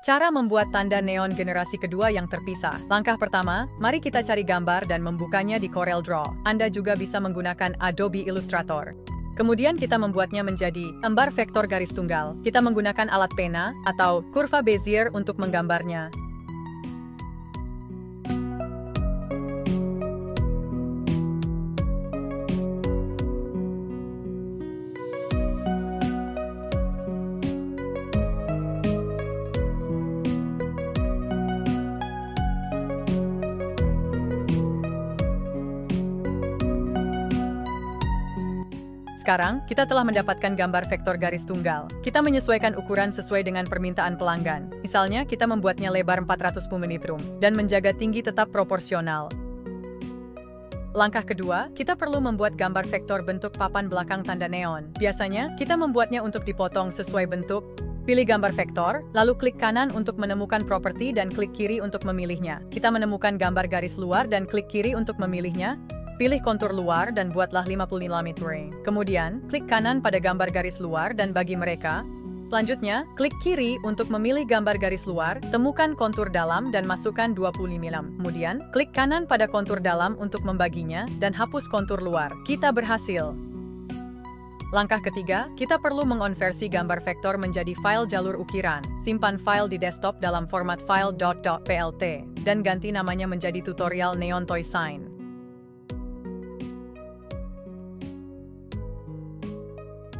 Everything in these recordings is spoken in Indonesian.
Cara membuat tanda neon generasi kedua yang terpisah. Langkah pertama, mari kita cari gambar dan membukanya di CorelDRAW. Anda juga bisa menggunakan Adobe Illustrator. Kemudian kita membuatnya menjadi gambar vektor garis tunggal. Kita menggunakan alat pena atau kurva Bezier untuk menggambarnya. Sekarang, kita telah mendapatkan gambar vektor garis tunggal. Kita menyesuaikan ukuran sesuai dengan permintaan pelanggan. Misalnya, kita membuatnya lebar 400 mm dan menjaga tinggi tetap proporsional. Langkah kedua, kita perlu membuat gambar vektor bentuk papan belakang tanda neon. Biasanya, kita membuatnya untuk dipotong sesuai bentuk. Pilih gambar vektor, lalu klik kanan untuk menemukan properti dan klik kiri untuk memilihnya. Kita menemukan gambar garis luar dan klik kiri untuk memilihnya. Pilih kontur luar dan buatlah 50 mm. Kemudian, klik kanan pada gambar garis luar dan bagi mereka. Selanjutnya, klik kiri untuk memilih gambar garis luar, temukan kontur dalam dan masukkan 20 mm. Kemudian, klik kanan pada kontur dalam untuk membaginya dan hapus kontur luar. Kita berhasil. Langkah ketiga, kita perlu mengonversi gambar vektor menjadi file jalur ukiran. Simpan file di desktop dalam format file .plt dan ganti namanya menjadi tutorial Neon Toy Sign.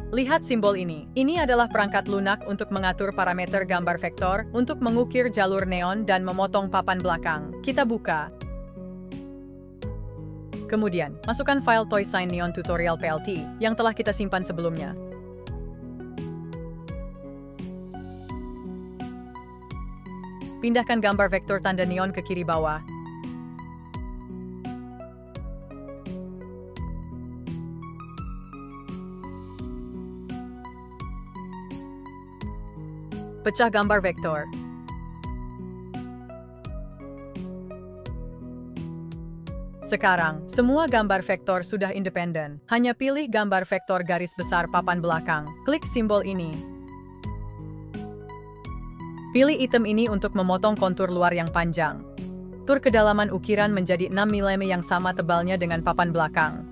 Lihat simbol ini. Ini adalah perangkat lunak untuk mengatur parameter gambar vektor, untuk mengukir jalur neon dan memotong papan belakang. Kita buka. Kemudian, masukkan file Toy Sign Neon Tutorial PLT yang telah kita simpan sebelumnya. Pindahkan gambar vektor tanda neon ke kiri bawah. Pecah gambar vektor. Sekarang, semua gambar vektor sudah independen. Hanya pilih gambar vektor garis besar papan belakang. Klik simbol ini. Pilih item ini untuk memotong kontur luar yang panjang. Atur kedalaman ukiran menjadi 6 mm yang sama tebalnya dengan papan belakang.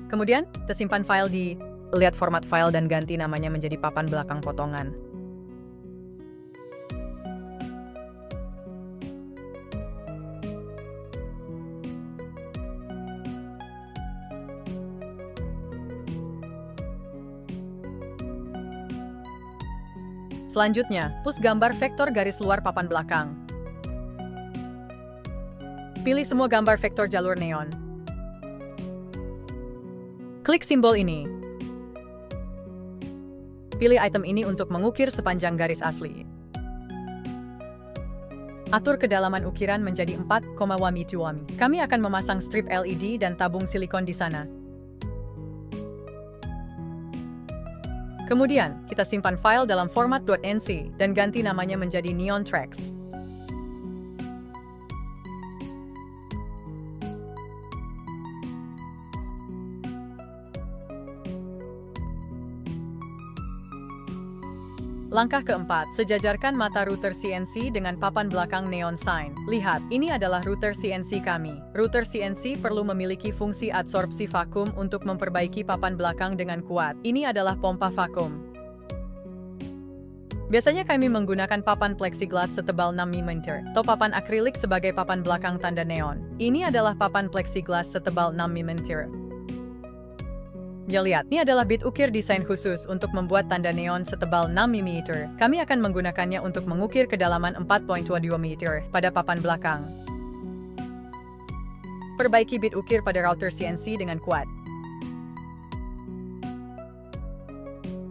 Kemudian, kita simpan file di lihat format file dan ganti namanya menjadi papan belakang potongan. Selanjutnya, hapus gambar vektor garis luar papan belakang. Pilih semua gambar vektor jalur neon. Klik simbol ini. Pilih item ini untuk mengukir sepanjang garis asli. Atur kedalaman ukiran menjadi 4, wami to wami. Kami akan memasang strip LED dan tabung silikon di sana. Kemudian, kita simpan file dalam format .nc dan ganti namanya menjadi Neon Tracks. Langkah keempat, sejajarkan mata router CNC dengan papan belakang neon sign. Lihat, ini adalah router CNC kami. Router CNC perlu memiliki fungsi adsorpsi vakum untuk memperbaiki papan belakang dengan kuat. Ini adalah pompa vakum. Biasanya kami menggunakan papan plexiglass setebal 6 mm atau papan akrilik sebagai papan belakang tanda neon. Ini adalah papan plexiglass setebal 6 mm. Ya lihat, ini adalah bit ukir desain khusus untuk membuat tanda neon setebal 6 mm. Kami akan menggunakannya untuk mengukir kedalaman 4.2 mm pada papan belakang. Perbaiki bit ukir pada router CNC dengan kuat.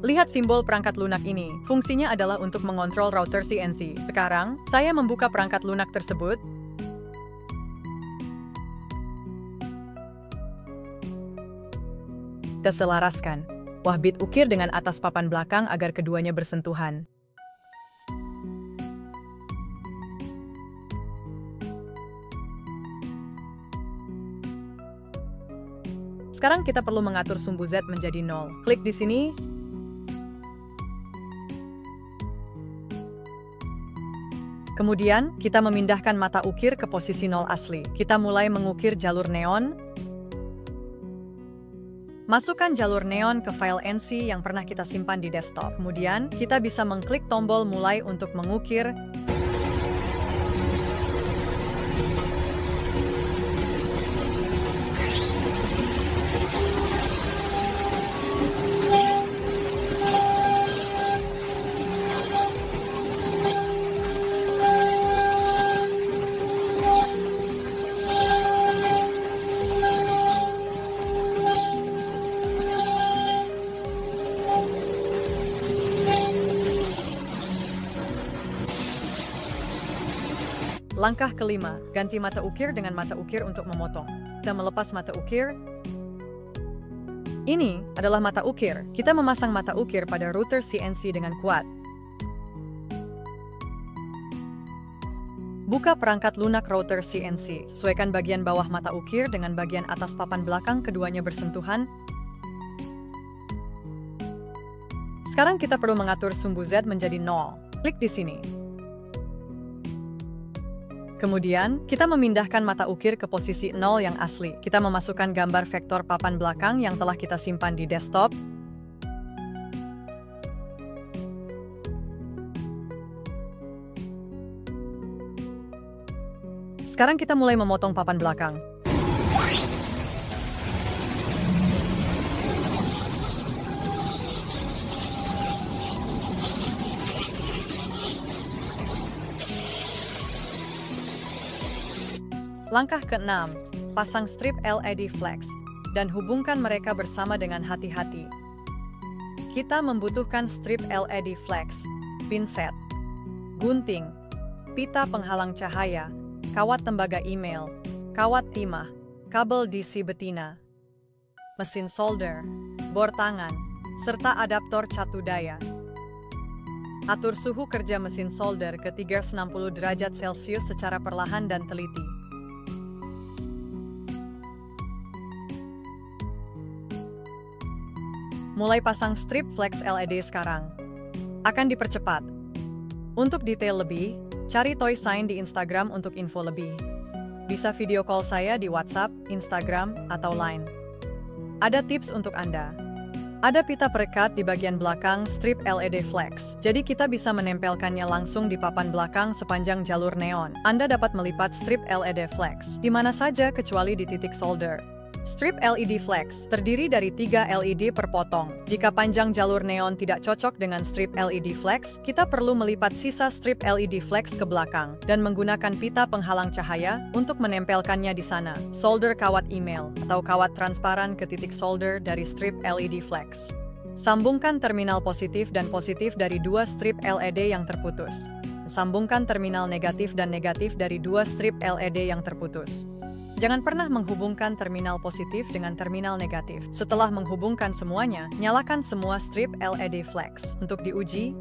Lihat simbol perangkat lunak ini. Fungsinya adalah untuk mengontrol router CNC. Sekarang, saya membuka perangkat lunak tersebut. Kita selaraskan. Wah, bit ukir dengan atas papan belakang agar keduanya bersentuhan. Sekarang kita perlu mengatur sumbu Z menjadi 0. Klik di sini. Kemudian, kita memindahkan mata ukir ke posisi 0 asli. Kita mulai mengukir jalur neon. Masukkan jalur neon ke file NC yang pernah kita simpan di desktop. Kemudian, kita bisa mengklik tombol mulai untuk mengukir. Langkah kelima, ganti mata ukir dengan mata ukir untuk memotong. Kita melepas mata ukir. Ini adalah mata ukir. Kita memasang mata ukir pada router CNC dengan kuat. Buka perangkat lunak router CNC. Sesuaikan bagian bawah mata ukir dengan bagian atas papan belakang keduanya bersentuhan. Sekarang kita perlu mengatur sumbu Z menjadi 0. Klik di sini. Kemudian, kita memindahkan mata ukir ke posisi 0 yang asli. Kita memasukkan gambar vektor papan belakang yang telah kita simpan di desktop. Sekarang kita mulai memotong papan belakang. Langkah ke-6, pasang strip LED flex, dan hubungkan mereka bersama dengan hati-hati. Kita membutuhkan strip LED flex, pinset, gunting, pita penghalang cahaya, kawat tembaga email, kawat timah, kabel DC betina, mesin solder, bor tangan, serta adaptor catu daya. Atur suhu kerja mesin solder ke 360 derajat Celcius secara perlahan dan teliti. Mulai pasang strip flex LED sekarang. Akan dipercepat. Untuk detail lebih, cari Toy Sign di Instagram untuk info lebih. Bisa video call saya di WhatsApp, Instagram, atau Line. Ada tips untuk Anda. Ada pita perekat di bagian belakang strip LED flex, jadi kita bisa menempelkannya langsung di papan belakang sepanjang jalur neon. Anda dapat melipat strip LED flex di mana saja kecuali di titik solder. Strip LED flex terdiri dari 3 LED per potong. Jika panjang jalur neon tidak cocok dengan strip LED flex, kita perlu melipat sisa strip LED flex ke belakang dan menggunakan pita penghalang cahaya untuk menempelkannya di sana. Solder kawat email atau kawat transparan ke titik solder dari strip LED flex. Sambungkan terminal positif dan positif dari 2 strip LED yang terputus. Sambungkan terminal negatif dan negatif dari 2 strip LED yang terputus. Jangan pernah menghubungkan terminal positif dengan terminal negatif. Setelah menghubungkan semuanya, nyalakan semua strip LED flex. Untuk diuji,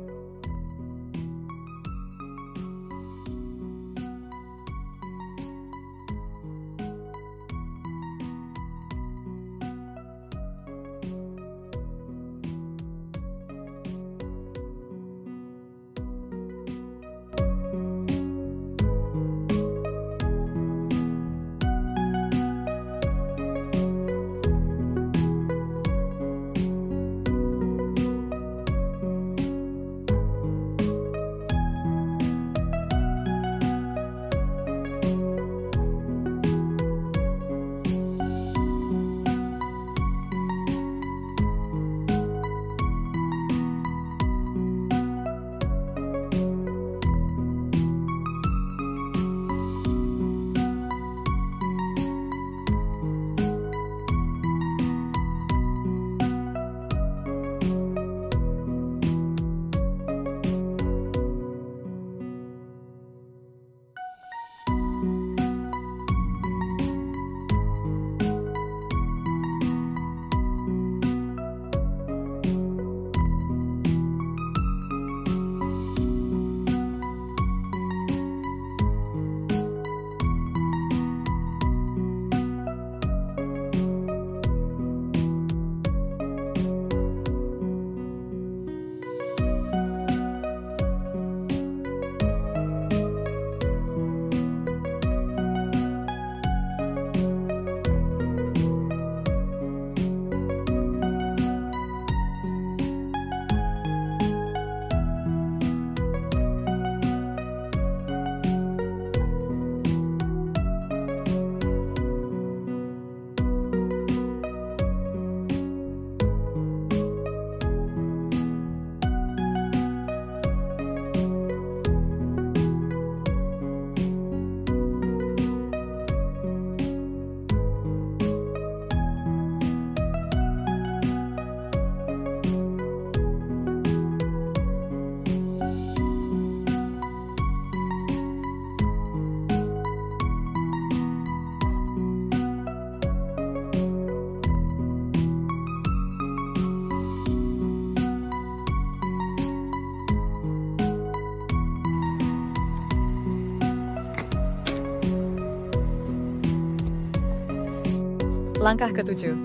Langkah ketujuh.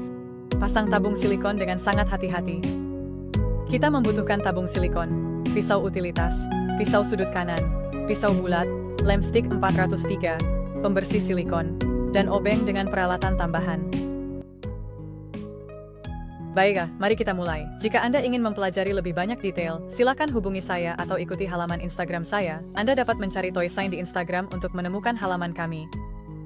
Pasang tabung silikon dengan sangat hati-hati. Kita membutuhkan tabung silikon, pisau utilitas, pisau sudut kanan, pisau bulat, lem stick 403, pembersih silikon, dan obeng dengan peralatan tambahan. Baiklah, mari kita mulai. Jika Anda ingin mempelajari lebih banyak detail, silakan hubungi saya atau ikuti halaman Instagram saya. Anda dapat mencari ToySign di Instagram untuk menemukan halaman kami.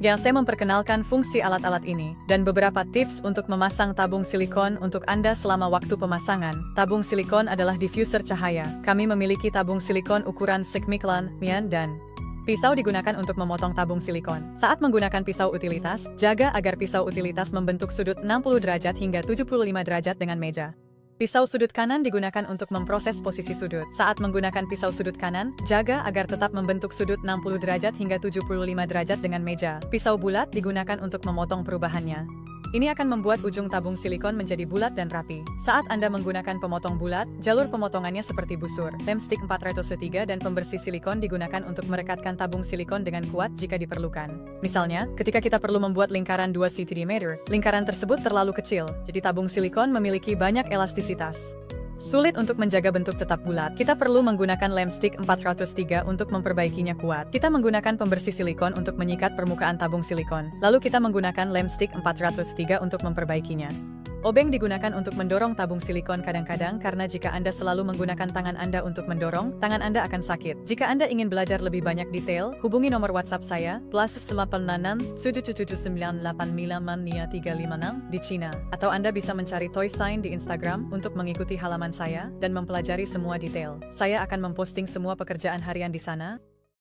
Saya memperkenalkan fungsi alat-alat ini, dan beberapa tips untuk memasang tabung silikon untuk Anda selama waktu pemasangan. Tabung silikon adalah diffuser cahaya. Kami memiliki tabung silikon ukuran sekmikron, dan pisau digunakan untuk memotong tabung silikon. Saat menggunakan pisau utilitas, jaga agar pisau utilitas membentuk sudut 60 derajat hingga 75 derajat dengan meja. Pisau sudut kanan digunakan untuk memproses posisi sudut. Saat menggunakan pisau sudut kanan, jaga agar tetap membentuk sudut 60 derajat hingga 75 derajat dengan meja. Pisau bulat digunakan untuk memotong perubahannya. Ini akan membuat ujung tabung silikon menjadi bulat dan rapi. Saat Anda menggunakan pemotong bulat, jalur pemotongannya seperti busur. Lem stick 403 dan pembersih silikon digunakan untuk merekatkan tabung silikon dengan kuat jika diperlukan. Misalnya, ketika kita perlu membuat lingkaran 2 cm, lingkaran tersebut terlalu kecil, jadi tabung silikon memiliki banyak elastisitas. Sulit untuk menjaga bentuk tetap bulat. Kita perlu menggunakan lem stick 403 untuk memperbaikinya kuat. Kita menggunakan pembersih silikon untuk menyikat permukaan tabung silikon. Lalu kita menggunakan lem stick 403 untuk memperbaikinya. Obeng digunakan untuk mendorong tabung silikon kadang-kadang karena jika Anda selalu menggunakan tangan Anda untuk mendorong, tangan Anda akan sakit. Jika Anda ingin belajar lebih banyak detail, hubungi nomor WhatsApp saya, +86 7779 356 di Cina. Atau Anda bisa mencari ToySign di Instagram untuk mengikuti halaman saya dan mempelajari semua detail. Saya akan memposting semua pekerjaan harian di sana.